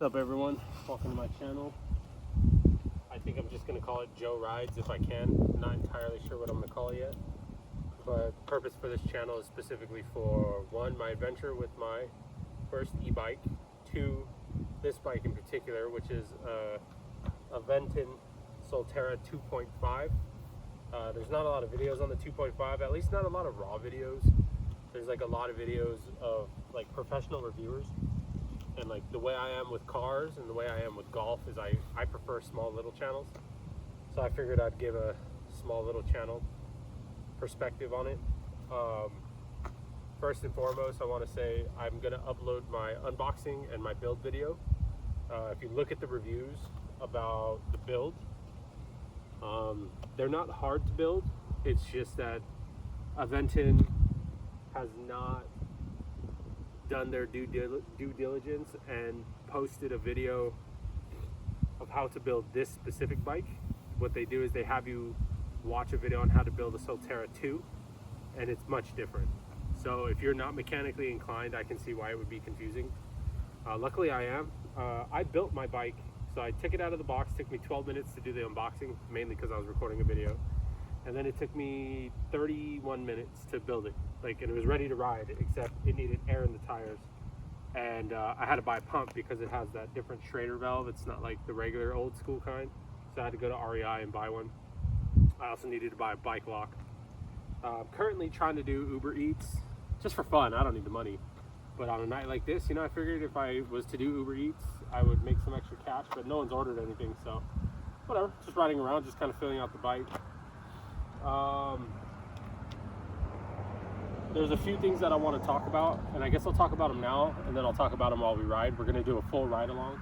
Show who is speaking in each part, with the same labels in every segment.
Speaker 1: What's up everyone, welcome to my channel. I think I'm just going to call it Joe Rides if I can. I'm not entirely sure what I'm going to call it yet, but the purpose for this channel is specifically for one, my adventure with my first e-bike, two, this bike in particular, which is Aventon Soltera 2.5. There's not a lot of videos on the 2.5, at least not a lot of raw videos. There's like a lot of videos of like professional reviewers. And like the way I am with cars and the way I am with golf is I prefer small little channels. So I figured I'd give a small little channel perspective on it. First and foremost, I want to say I'm going to upload my unboxing and my build video. If you look at the reviews about the build, they're not hard to build. It's just that Aventon has not done their due diligence and posted a video of how to build this specific bike. What they do is they have you watch a video on how to build a Soltera 2, and it's much different. So if you're not mechanically inclined, I can see why it would be confusing. Luckily I am. I built my bike, so I took it out of the box. It took me 12 minutes to do the unboxing, mainly because I was recording a video. And then it took me 31 minutes to build it. And it was ready to ride, except it needed air in the tires. And I had to buy a pump because it has that different Schrader valve. It's not like the regular old school kind. So I had to go to REI and buy one. I also needed to buy a bike lock. I'm currently trying to do Uber Eats, just for fun. I don't need the money. But on a night like this, I figured if I was to do Uber Eats, I would make some extra cash, but no one's ordered anything, so whatever. Just riding around, just kind of filling out the bike. There's a few things that I want to talk about, and I guess I'll talk about them now, and then I'll talk about them while we ride. We're going to do a full ride along.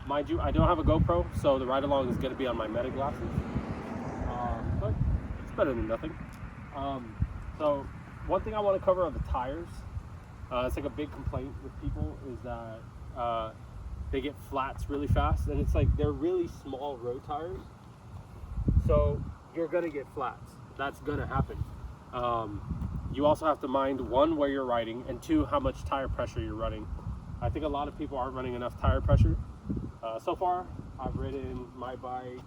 Speaker 1: Mind you, I don't have a GoPro, so the ride along is going to be on my Meta glasses, but it's better than nothing. So one thing I want to cover are the tires. It's like a big complaint with people is that they get flats really fast, and it's like they're really small road tires, so you're going to get flats. That's going to happen. You also have to mind, one, where you're riding, and two, how much tire pressure you're running. I think a lot of people aren't running enough tire pressure. So far, I've ridden my bike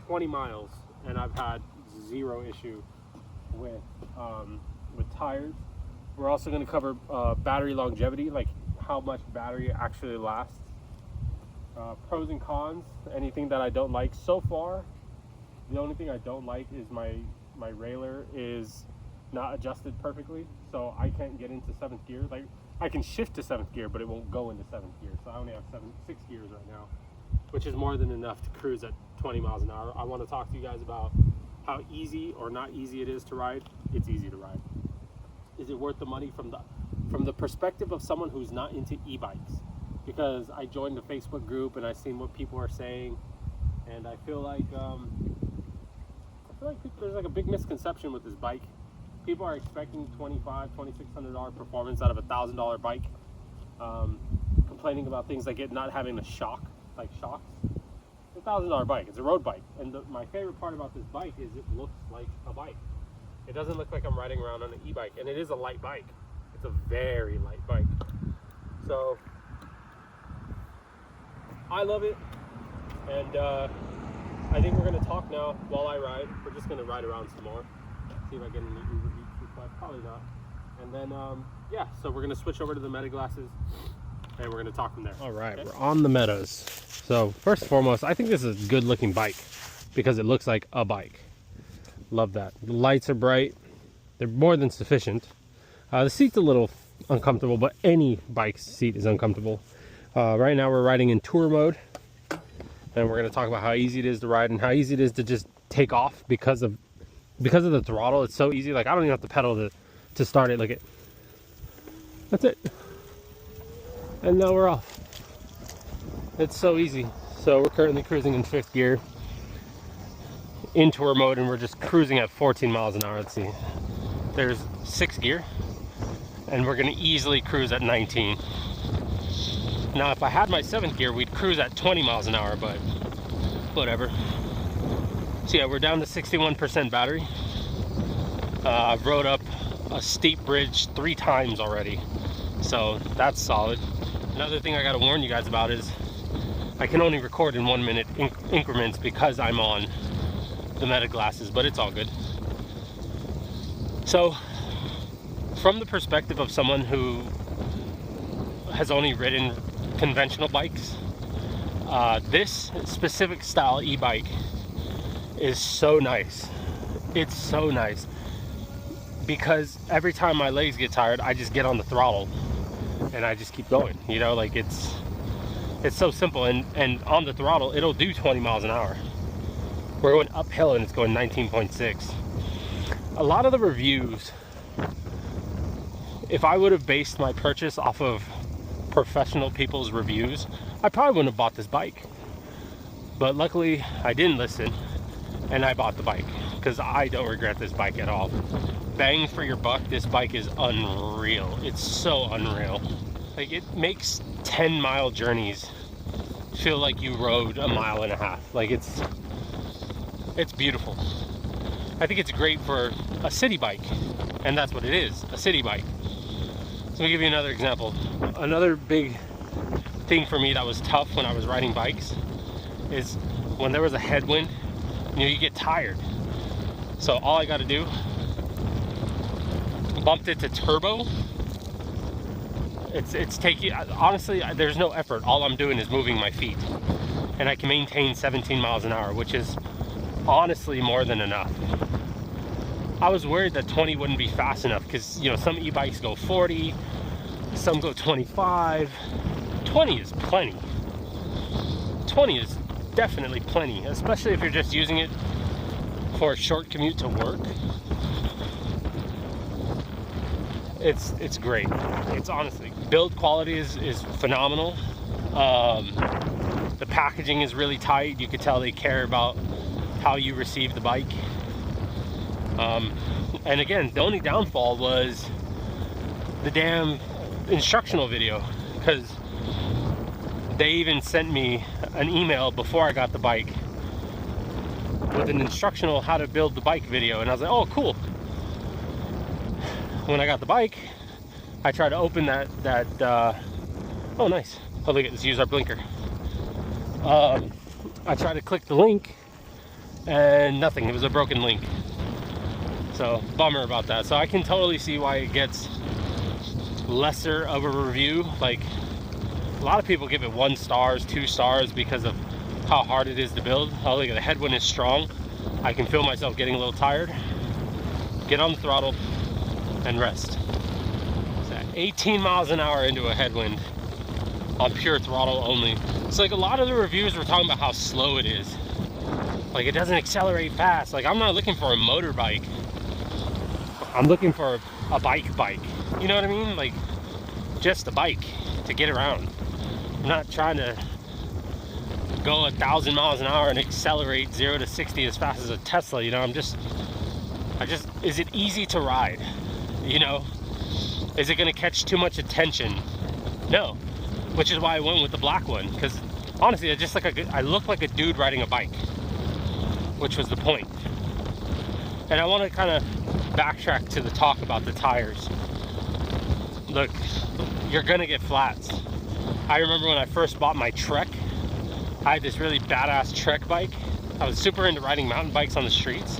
Speaker 1: 20 miles, and I've had zero issue with tires. We're also going to cover battery longevity, like how much battery actually lasts. Pros and cons, anything that I don't like. So far, the only thing I don't like is my railer is not adjusted perfectly, so I can't get into 7th gear. Like, I can shift to 7th gear, but it won't go into 7th gear. So I only have 6 gears right now, which is more than enough to cruise at 20 miles an hour. I want to talk to you guys about how easy or not easy it is to ride. It's easy to ride. Is it worth the money from the perspective of someone who's not into e-bikes? Because I joined the Facebook group and I've seen what people are saying, and I feel like there's like a big misconception with this bike. People are expecting $2,500–2,600 performance out of a $1,000 bike, complaining about things like it not having a shock, like shocks. It's a $1,000 bike. It's a road bike, and my favorite part about this bike is it looks like a bike. It doesn't look like I'm riding around on an e-bike, and it is a light bike. It's a very light bike. So I love it, and I think we're going to talk now while I ride. We're just going to ride around some more. See if I get any Uber Eats requests. Probably not. And then, yeah, so we're going to switch over to the Meta glasses, and we're going to talk from there. All right, okay? We're on the Metas. So first and foremost, I think this is a good looking bike because it looks like a bike. Love that. The lights are bright. They're more than sufficient. The seat's a little uncomfortable, but any bike seat is uncomfortable. Right now we're riding in tour mode. And we're going to talk about how easy it is to ride and how easy it is to just take off because of the throttle. It's so easy. Like, I don't even have to pedal to start it. Look at, that's it. And now we're off. It's so easy. So we're currently cruising in 5th gear in tour mode, and we're just cruising at 14 miles an hour. Let's see. There's 6th gear, and we're going to easily cruise at 19. Now, if I had my 7th gear, we'd cruise at 20 miles an hour, but whatever. So yeah, we're down to 61% battery. I've rode up a steep bridge 3 times already, so that's solid. Another thing I gotta warn you guys about is I can only record in 1 minute increments because I'm on the Meta glasses, but it's all good. So, from the perspective of someone who has only ridden conventional bikes, this specific style e-bike is so nice. It's so nice because every time my legs get tired, I just get on the throttle and I just keep going. You know, like it's so simple, and on the throttle it'll do 20 miles an hour. We're going uphill and it's going 19.6. A lot of the reviews, if I would have based my purchase off of professional people's reviews, I probably wouldn't have bought this bike. But luckily I didn't listen and I bought the bike because I don't regret this bike at all. Bang for your buck, this bike is unreal. It's so unreal. Like, it makes 10-mile journeys feel like you rode a mile and a half. Like, it's beautiful. I think it's great for a city bike, and that's what it is, a city bike. So let me give you another example. Another big thing for me that was tough when I was riding bikes is when there was a headwind, you know, you get tired. So all I gotta do, bumped it to turbo. It's taking, honestly, there's no effort. All I'm doing is moving my feet, and I can maintain 17 miles an hour, which is honestly more than enough. I was worried that 20 wouldn't be fast enough because, you know, some e-bikes go 40, some go 25. 20 is plenty. 20 is definitely plenty, especially if you're just using it for a short commute to work. It's great. It's honestly, build quality is phenomenal. The packaging is really tight. You could tell they care about how you receive the bike. And again, the only downfall was the damn instructional video, because they even sent me an email before I got the bike with an instructional how to build the bike video, and I was like, oh cool. When I got the bike, I tried to open that oh nice, oh look at this, use our blinker. I tried to click the link and nothing, it was a broken link. So bummer about that. So I can totally see why it gets lesser of a review. Like, a lot of people give it 1 star, 2 stars because of how hard it is to build. Oh look at the headwind is strong. I can feel myself getting a little tired. Get on the throttle and rest. So 18 miles an hour into a headwind on pure throttle only. It's like a lot of the reviews were talking about how slow it is. Like, it doesn't accelerate fast. Like, I'm not looking for a motorbike. I'm looking for a bike. You know what I mean? Like, just a bike to get around. I'm not trying to go 1,000 miles an hour and accelerate 0 to 60 as fast as a Tesla. You know, is it easy to ride? You know, is it going to catch too much attention? No, which is why I went with the black one, because honestly, I look like a dude riding a bike, which was the point. And I want to kind of backtrack to the talk about the tires. Look, you're gonna get flats. I remember when I first bought my Trek, I had this really badass Trek bike. I was super into riding mountain bikes on the streets.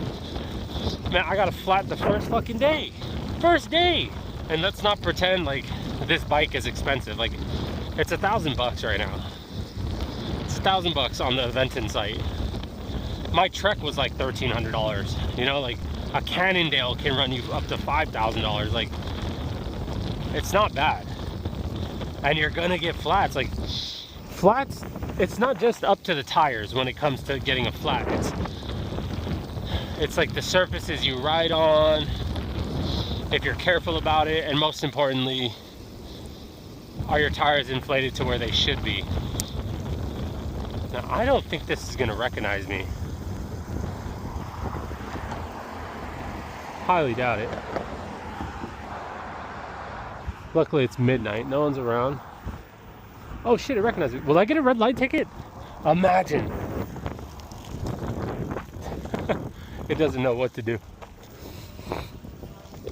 Speaker 1: Man, I got a flat the first fucking day. First day! And let's not pretend like this bike is expensive. Like, it's $1,000 right now. It's $1,000 on the Aventon site. My Trek was like $1,300. You know, like a Cannondale can run you up to $5,000. Like, it's not bad. And you're gonna get flats. Like, flats, it's not just up to the tires when it comes to getting a flat. It's like the surfaces you ride on, if you're careful about it, and most importantly, are your tires inflated to where they should be? Now, I don't think this is gonna recognize me. Highly doubt it. Luckily it's midnight, no one's around. Oh shit, it recognized me. Will I get a red light ticket? Imagine. It doesn't know what to do.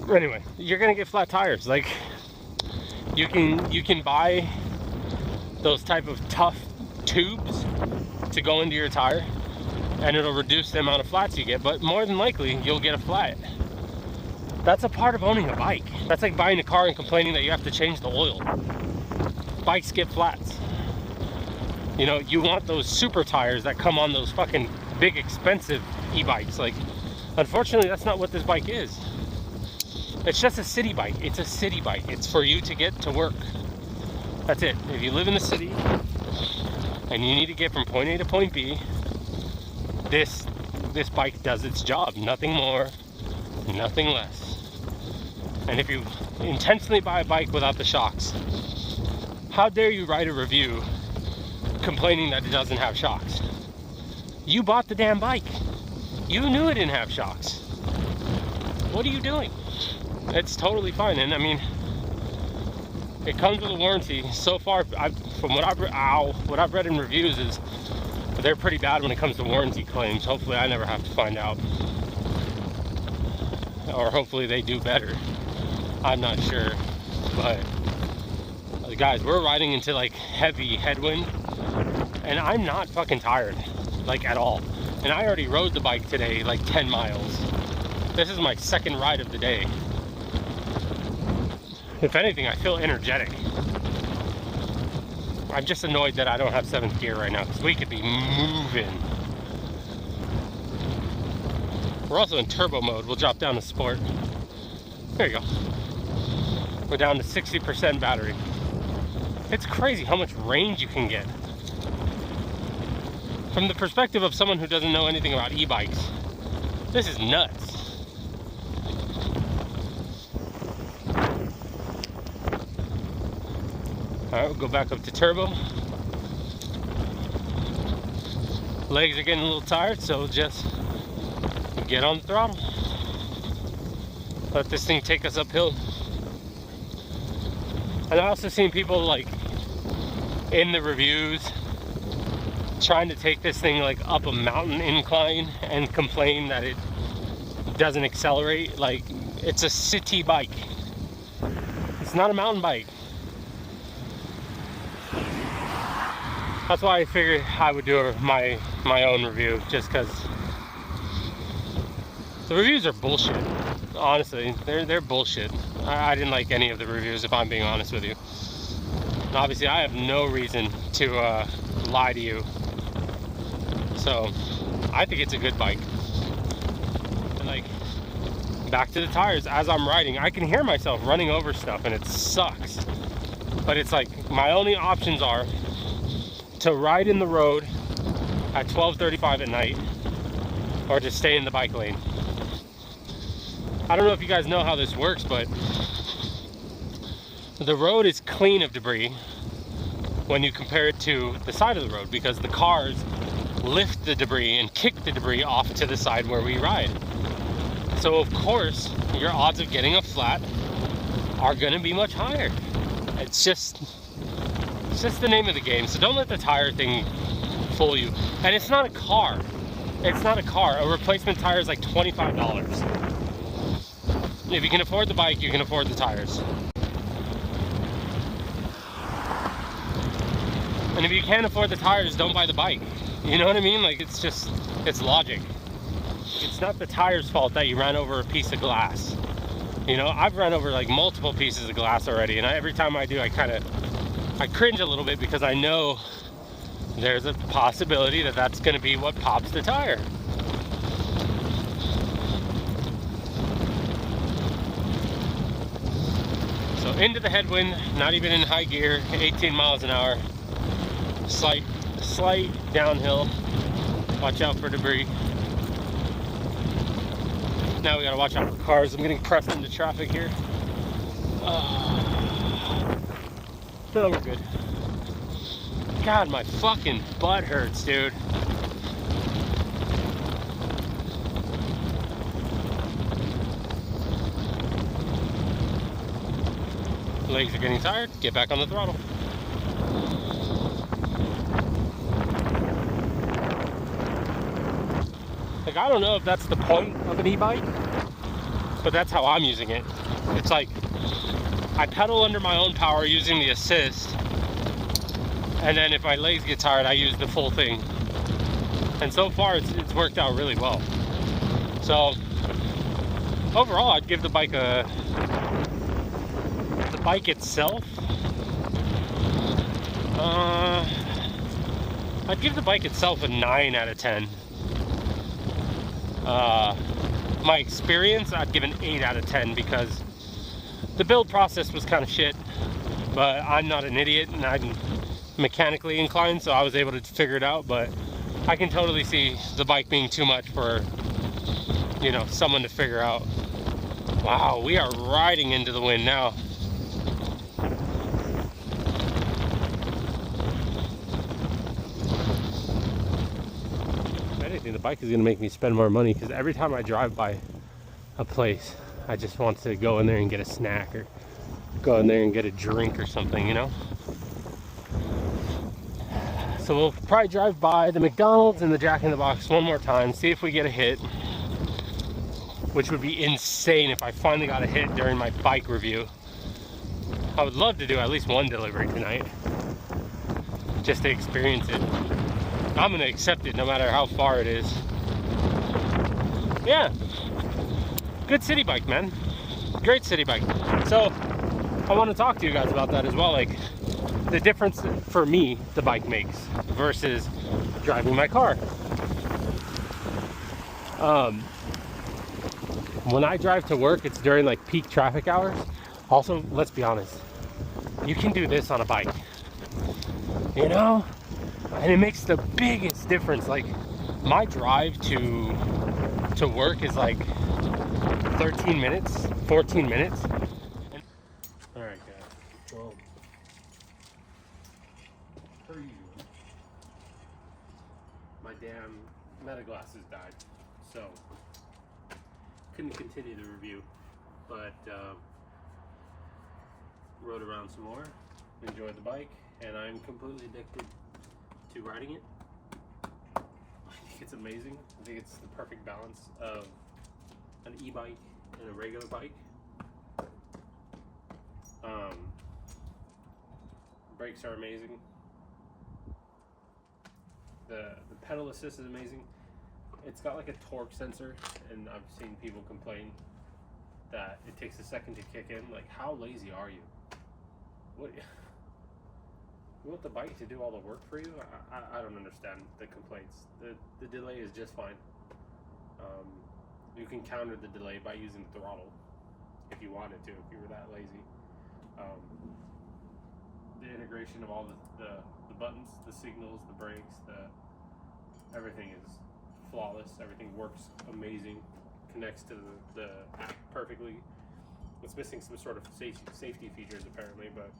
Speaker 1: Anyway, you're gonna get flat tires. Like, you can buy those type of tough tubes to go into your tire, and it'll reduce the amount of flats you get, but more than likely you'll get a flat. That's a part of owning a bike. That's like buying a car and complaining that you have to change the oil. Bikes get flats. You know, you want those super tires that come on those fucking big expensive e-bikes. Like, unfortunately, that's not what this bike is. It's just a city bike. It's a city bike. It's for you to get to work. That's it. If you live in the city and you need to get from point A to point B, this bike does its job. Nothing more, nothing less. And if you intentionally buy a bike without the shocks, how dare you write a review complaining that it doesn't have shocks? You bought the damn bike. You knew it didn't have shocks. What are you doing? It's totally fine. And I mean, it comes with a warranty. So far, from what I've read in reviews is they're pretty bad when it comes to warranty claims. Hopefully I never have to find out. Or hopefully they do better. I'm not sure. But guys, we're riding into like heavy headwind, and I'm not fucking tired, like at all. And I already rode the bike today like 10 miles. This is my second ride of the day. If anything, I feel energetic. I'm just annoyed that I don't have 7th gear right now, because we could be moving. We're also in turbo mode. We'll drop down to sport. There you go. We're down to 60% battery. It's crazy how much range you can get. From the perspective of someone who doesn't know anything about e-bikes, this is nuts. Alright, we'll go back up to turbo. Legs are getting a little tired, so just get on the throttle. Let this thing take us uphill. And I also seen people like in the reviews trying to take this thing like up a mountain incline and complain that it doesn't accelerate. Like, it's a city bike. It's not a mountain bike. That's why I figured I would do my own review, just because the reviews are bullshit. Honestly, they're bullshit. I didn't like any of the reviews, if I'm being honest with you. And obviously, I have no reason to lie to you. So, I think it's a good bike. And like, back to the tires, as I'm riding, I can hear myself running over stuff, and it sucks. But it's like, my only options are to ride in the road at 12:35 at night, or to stay in the bike lane. I don't know if you guys know how this works, but the road is clean of debris when you compare it to the side of the road, because the cars lift the debris and kick the debris off to the side where we ride. So of course, your odds of getting a flat are gonna be much higher. It's just the name of the game. So don't let the tire thing fool you. And it's not a car. It's not a car. A replacement tire is like $25. If you can afford the bike, you can afford the tires. And if you can't afford the tires, don't buy the bike. You know what I mean? Like, it's logic. It's not the tire's fault that you ran over a piece of glass. You know, I've run over like multiple pieces of glass already, and every time I do, I cringe a little bit, because I know there's a possibility that that's going to be what pops the tire. So into the headwind, not even in high gear, 18 miles an hour. Slight downhill. Watch out for debris. Now we gotta watch out for cars. I'm getting pressed into traffic here. So we're good. God, my fucking butt hurts, dude. Legs are getting tired. Get back on the throttle. Like, I don't know if that's the point of an e-bike, but that's how I'm using it. It's like, I pedal under my own power using the assist, And then if my legs get tired, I use the full thing. And so far, it's worked out really well. So overall, I'd give the bike itself, I'd give the bike itself a 9 out of 10. My experience, I'd give an 8 out of 10 because the build process was kind of shit, but I'm not an idiot and I'm mechanically inclined, so I was able to figure it out. But I can totally see the bike being too much for, you know, someone to figure out. Wow, we are riding into the wind now. If anything, the bike is going to make me spend more money because every time I drive by a place, I just want to go in there and get a snack or go in there and get a drink or something, you know? So we'll probably drive by the McDonald's and the Jack in the Box one more time, see if we get a hit, which would be insane if I finally got a hit during my bike review. I would love to do at least one delivery tonight, just to experience it. I'm gonna accept it no matter how far it is. Yeah, good city bike, man. Great city bike. So I want to talk to you guys about that as well, like the difference for me the bike makes versus driving my car. When I drive to work, it's during like peak traffic hours. Also, let's be honest, you can do this on a bike, you know, and it makes the biggest difference. Like my drive to work is like 13 minutes, 14 minutes. All right, guys. Well, per usual, my damn meta glasses died, so couldn't continue the review, but rode around some more, enjoyed the bike, and I'm completely addicted to riding it. I think it's amazing. I think it's the perfect balance of an e-bike and a regular bike. Brakes are amazing. The pedal assist is amazing. It's got like a torque sensor, and I've seen people complain that it takes a second to kick in. Like, how lazy are you? What? You want the bike to do all the work for you? I don't understand the complaints. The delay is just fine. You can counter the delay by using the throttle if you wanted to, if you were that lazy. The integration of all the buttons, the signals, the brakes, everything is flawless. Everything works amazing, connects to the app perfectly. It's missing some sort of safety features apparently, but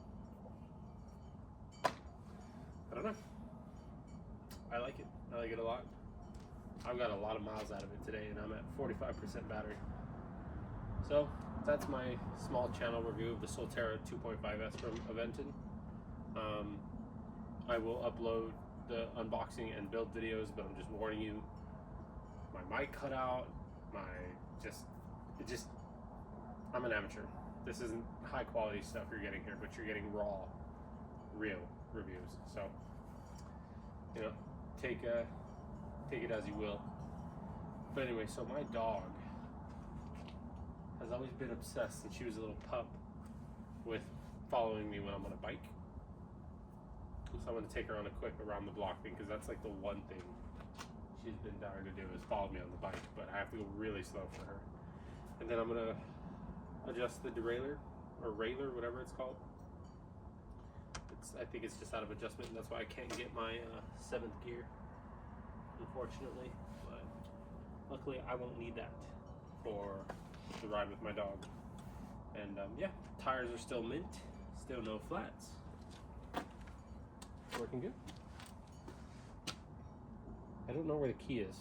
Speaker 1: I don't know. I like it. I like it a lot. I've got a lot of miles out of it today, and I'm at 45% battery. So that's my small channel review of the Soltera 2.5S from Aventon. I will upload the unboxing and build videos, but I'm just warning you, my mic cut out, I'm an amateur. This isn't high quality stuff you're getting here, but you're getting raw, real reviews. So, you know, take it as you will. But anyway, so my dog has always been obsessed since she was a little pup with following me when I'm on a bike. So I'm going to take her on a quick around the block thing, because that's like the one thing she's been dying to do is follow me on the bike, but I have to go really slow for her. And then I'm going to adjust the derailleur, or railer, whatever it's called. I think it's just out of adjustment, and that's why I can't get my 7th gear, unfortunately. But luckily I won't need that for the ride with my dog. And yeah, tires are still mint, still no flats. Working good. I don't know where the key is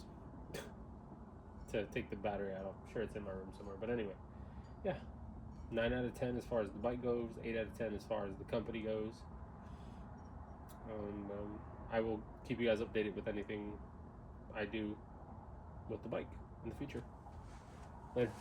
Speaker 1: to take the battery out. I'm sure it's in my room somewhere. But anyway, yeah, 9 out of 10 as far as the bike goes, 8 out of 10 as far as the company goes. I will keep you guys updated with anything I do with the bike in the future. Later.